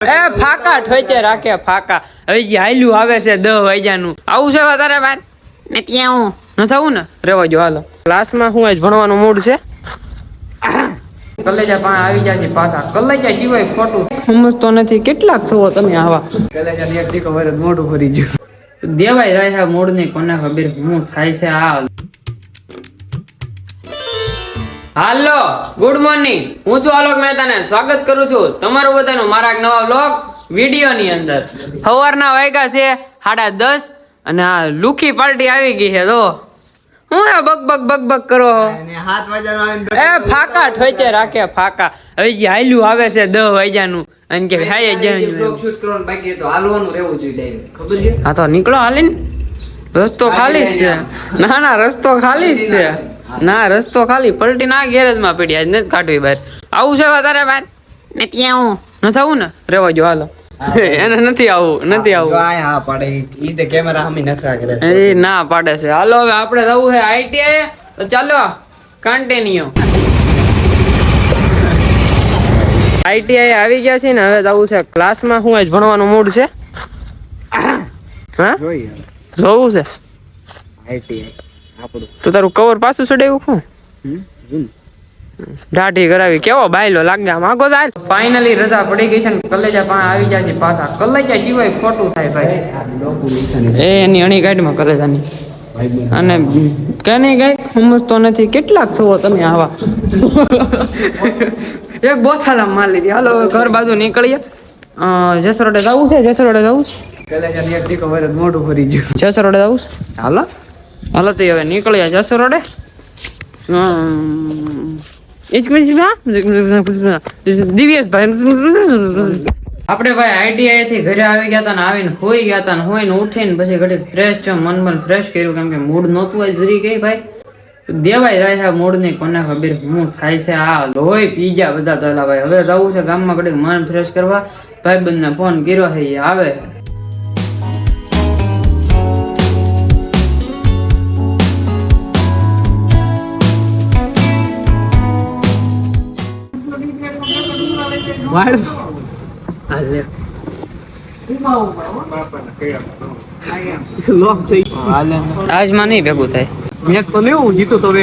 એ ફાકા ઠોચે રાખે ફાકા. હવે જે હાલ્યું આવે છે 10 વાગ્યાનું. આવું છે તારે બાર ને ત્યાં હું ન થવું ને રેવા જો હાલો. ક્લાસમાં હું આજ ભણવાનું મૂડ છે. કલેજા પાસે આવી જાય પાછા. કલેજા સિવાય ખોટું સમજતો નથી. કેટલાક છો તમે આવા કલેજા એક દીકો વરસ મોઢું ભરી ગયું. દેવાય રહ્યા મૂડ ની કોને ખબર હું થાય છે આ. હાલો ગુડ મોર્નિંગ, હું છું આલોક મહેતાને સ્વાગત કરું છું તમારું બધાનું મારા નવા વ્લોગ વિડીયો ની અંદર. સવારના વાગ્યા છે 10:30 અને આ લુખી પાર્ટી આવી ગઈ છે. તો હું બક બક બક બક કરો 7 વાગ્યાનો એ ફાકા ઠોચે રાખે ફાકા. હવે જે હાલ્યું આવે છે 10 વાગ્યાનું અને કે હાય બ્લોગ શૂટ કરવાનું બાકી તો હાલવાનું રહેવું જોઈએ ડાયરેક્ટ. ખબર છે? હા તો નીકળો હાલીને. રસ્તો ખાલી જ છે. ના રસ્તો ખાલી જ છે. ના રસ્તો ખાલી. પલટી ના ગેરેજ માં પડી. આજ નથી કાઢવી બહાર. આવું છે તારે બાર ને ત્યાં હું ન થવું ને રેવા જો હાલો. એને નથી આવું હા પાડે ઈ તે કેમેરા હમી નખરા કરે એ ના પાડે છે. હાલો હવે આપણે જવું છે આઈટીઆઈ. તો ચાલો કન્ટિન્યુ. આઈટીઆઈ આવી ગયા છે ને હવે જવું છે ક્લાસમાં. હું આજ ભણવાનું મૂડ છે. હા જોવું છે આઈટીઆઈ આપણું. તો તારું કવર પાછું ચડાવ્યું શું દાઢી કરાવી કેવો બાયલો લાગે આમ આગો દાલ. ફાઇનલી રજા પડી ગઈ છે ને કલેજા પાસે આવી જાય છે પાછા. કલેજા સિવાય ખોટું થાય ભાઈ. એ એની અણી ગાડીમાં કલેજાની અને કની ગઈ સમજતો નથી. કેટલાક છો તમે આવા એક બોથાલા માર લીધી. હાલો ઘર બાજુ નીકળીએ. જેસરોડે જવું છે. જેસરોડે જવું છે. કલેજા એક દીકો વરસ મોઢું ભરી ગયું. જેસરોડે જવું છે. હાલો હાલો તો હવે નીકળ્યા જેસરોડે. આપણે ભાઈ આઈટીઆઈ થી ઘરે આવી ગયા હતા ને આવીને હોઈ ગયા હતા ને હોઈને ઉઠીને પછી ઘડી ફ્રેશ છે. મન ફ્રેશ કર્યું કેમ કે મૂડ નહોતું આજ જરી ગઈ ભાઈ. દેવાય રહ્યા મૂડ ની કોને ખબર હું થાય છે આ. લોહી પી ગયા બધા દલા ભાઈ. હવે જવું છે ગામમાં ઘડી મન ફ્રેશ કરવા. ભાઈબંધ ને ફોન કર્યો છે આવે. આજ માં નહીં ભેગું થાય. મેં તો લેવું જીતું તો હવે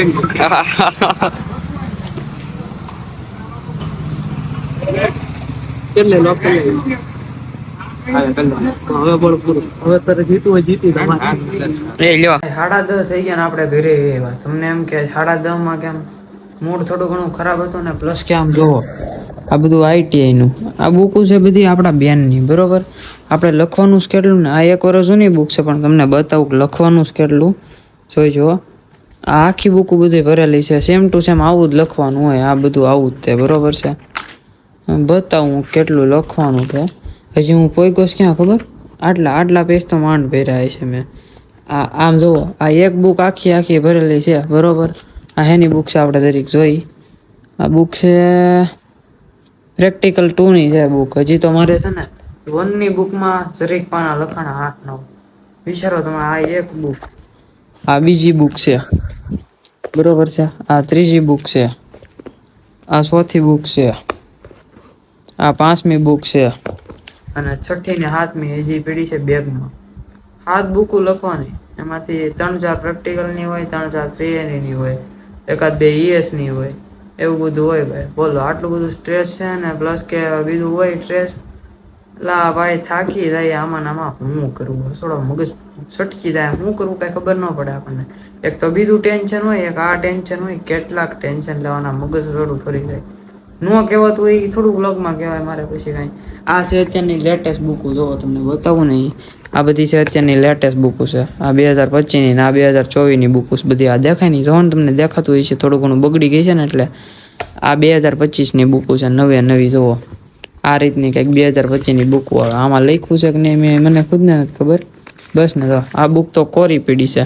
લોક હવે તારે જીતું હોય જીતી. 10:30 થઈ ગયા ને આપણે ઘરે આવ્યા. તમને એમ કે 10:30 માં કેમ મૂડ થોડું ઘણું ખરાબ હતું ને પ્લસ કે આમ જોવો આ બધું આઈટીઆઈ નું આ બુકો છે બધી આપણા બેનની બરોબર. આપણે લખવાનું જ કેટલું ને આ 1 વર્ષ જૂની બુક છે પણ તમને બતાવું લખવાનું જ કેટલું જોઈ જુઓ. આ આખી બુકો બધી ભરેલી છે. સેમ ટુ સેમ આવું જ લખવાનું હોય. આ બધું આવું જ તે બરોબર છે. બતાવું કેટલું લખવાનું છે. હજી હું પોઈગોસ ક્યાં ખબર આટલા પેજ તો માંડ ભર્યા છે મેં. આમ જુઓ આ એક બુક આખી ભરેલી છે બરોબર. આ હેની બુક છે આપણે દરેક જોઈ. આ બુક છે પ્રેક્ટિકલ 2 ની છે બુક. હજી તો મારે છે ને 1 ની બુકમાં જરીક પાના લખાણા 8-9. વિચારો તમે આ એક બુક, આ બીજી બુક છે બરોબર છે, આ ત્રીજી બુક છે, આ ચોથી બુક છે, આ 5મી બુક છે અને 6ઠી ને 7મી હજી પડી છે બેગમાં. 7 બુકો લખવાની. એમાંથી 3-4 પ્રેક્ટિકલની હોય, 3-4 થિયરીની હોય, 1-2 ES ની હોય. એવું બધું હોય ભાઈ. બોલો આટલું બધું સ્ટ્રેસ છે ને પ્લસ કે બીજું હોય સ્ટ્રેસ. લા ભાઈ થાકી જાય આમાં હું કરવું થોડો મગજ છટકી જાય. શું કરવું કઈ ખબર ન પડે આપણને. એક તો બીજું ટેન્શન હોય, એક આ ટેન્શન હોય. કેટલાક ટેન્શન લેવાના મગજ થોડું ફરી જાય. ન કહેવાતું હોય એ થોડુંક વ્લોગમાં કહેવાય મારે પછી કાંઈ. આ છે અત્યારની લેટેસ્ટ બુકો. જોવો તમને બતાવું નહીં. આ બધી છે અત્યારની લેટેસ્ટ બુકો છે. આ 2025ની ને આ 2024ની બુકો બધી. આ દેખાય નહીં જોવાનું તમને દેખાતું હોય છે. થોડું ઘણું બગડી ગઈ છે ને એટલે આ 2025ની બુકો છે. નવી જોવો આ રીતની કંઈક 2025ની બુકો આવે. આમાં લખ્યું છે કે નહીં મને ખુદને નથી ખબર. બસ ને તો આ બુક તો કોરી પીડી છે.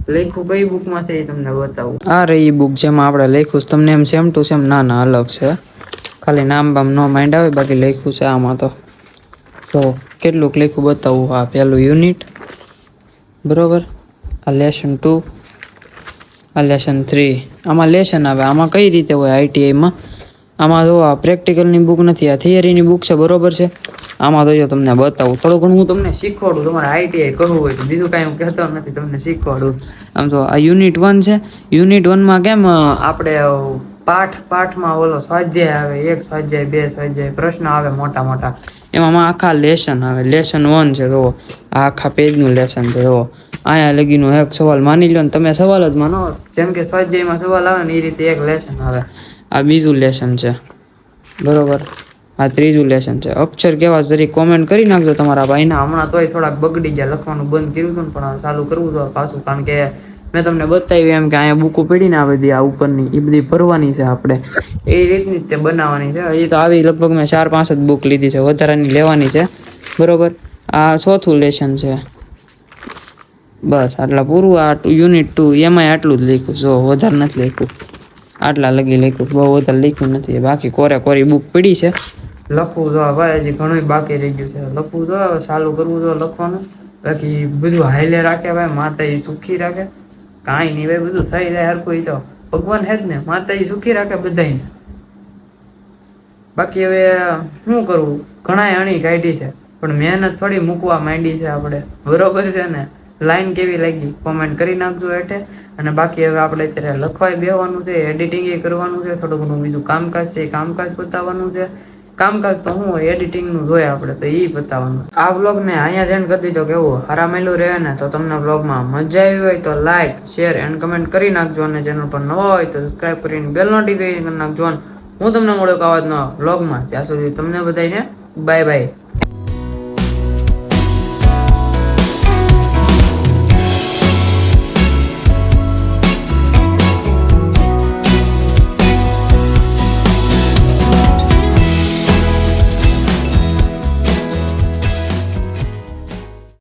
લખ્યું કઈ બુકમાં છે એ તમને બતાવું. આ રહી બુક જેમાં આપણે લખ્યું છે. તમને એમ સેમ ટુ સેમ ના અલગ છે. ખાલી નામ બામ નો માઇન્ડ આવે બાકી લખ્યું છે આમાં તો. તો કેટલુંક લખ્યું બતાવું. આ પહેલું યુનિટ બરોબર, આ લેસન 2, આ લેસન 3. આમાં લેસન આવે. આમાં કઈ રીતે હોય આઈટીઆઈમાં? આમાં જો આ પ્રેક્ટિકલની બુક નથી, આ થિયરીની બુક છે બરોબર છે. આમાં તો જો તમને બતાવું થોડું ઘણું હું તમને શીખવાડું. તમારે આઈટીઆઈ કરવું હોય તો બીજું કાંઈ હું કહેતો નથી, તમને શીખવાડું. આમ તો આ યુનિટ 1 છે. યુનિટ 1માં કેમ આપણે પાઠમાં ઓલો સ્વાધ્યાય આવે, 1 સ્વાધ્યાય 2 સ્વાધ્યાય પ્રશ્ન આવે મોટા મોટા. એમાં આખા લેસન આવે. લેસન 1 છે જુઓ, આ આખા પેજનું લેસન છે જુઓ. અહીંયા લગીનો એક સવાલ માની લો ને તમે, સવાલ જ માનો, જેમ કે સ્વાધ્યાયમાં સવાલ આવે ને એ રીતે એક લેસન આવે. આ બીજું લેસન છે બરોબર. આ ત્રીજું લેસન છે. અક્ષર કેવા જરી કોમેન્ટ કરી નાખજો તમારા ભાઈના. હમણાં તોય થોડાક બગડી ગયા, લખવાનું બંધ કર્યું હતું ને પણ ચાલુ કરવું તો પાછું, કારણ કે મેં તમને બતાવી એમ કે અહીંયા બુકો પડી ને આ બધી, આ ઉપરની એ બધી ભરવાની છે આપણે, એ રીતની જ તે બનાવવાની છે. હજી તો આવી લગભગ મેં 4-5 જ બુક લીધી છે, વધારાની લેવાની છે બરોબર. આ 4થું લેસન છે બસ, આટલા પૂરું. આ યુનિટ 2 એમાંય આટલું જ લખ્યું, જો વધારે નથી લખ્યું, આટલા લગી લખ્યું, બહુ વધારે લખ્યું નથી. બાકી કોરી બુક પડી છે, લખવું જો ભાઈ, હજી ઘણું બાકી રહી ગયું છે લખવું જો, ચાલુ કરવું જો લખવાનું. બાકી બધું હાઈલે રાખે ભાઈ, માતા એ સુખી રાખે. કાંઈ નહીં ભાઈ, બધું થઈ જાય હરખું. તો ભગવાન હે જ ને, માતા એ સુખી રાખે બધાને. બાકી હવે શું કરવું, ઘણાય અણી કાઢી છે પણ મહેનત થોડી મૂકવા માંડી છે આપણે, બરોબર છે ને. લાઈન કેવી લાગી કોમેન્ટ કરી નાખજો હેઠે. અને બાકી હવે આપણે અત્યારે લખવાય બેહવાનું છે, એડિટિંગ એ કરવાનું છે, થોડું ઘણું બીજું કામકાજ છે, કામકાજ બતાવવાનું છે. કામકાજ તો શું હોય, એડિટિંગનું જોઈએ આપણે, તો એ બતાવવાનું. આ વ્લોગને અહીંયા જ એન્ડ કરી દીધો. કેવું હરામેલું રહે ને, તો તમને વ્લોગમાં મજા આવી હોય તો લાઈક, શેર એન્ડ કમેન્ટ કરી નાખજો. અને ચેનલ પર નવા હોય તો સબસ્ક્રાઈબ કરીને બેલ નોટિફિકેશન કરી નાખજો. હું તમને મળ્યો આવા જ નવા વ્લોગમાં. ત્યાં સુધી તમને બધાને બાય બાય.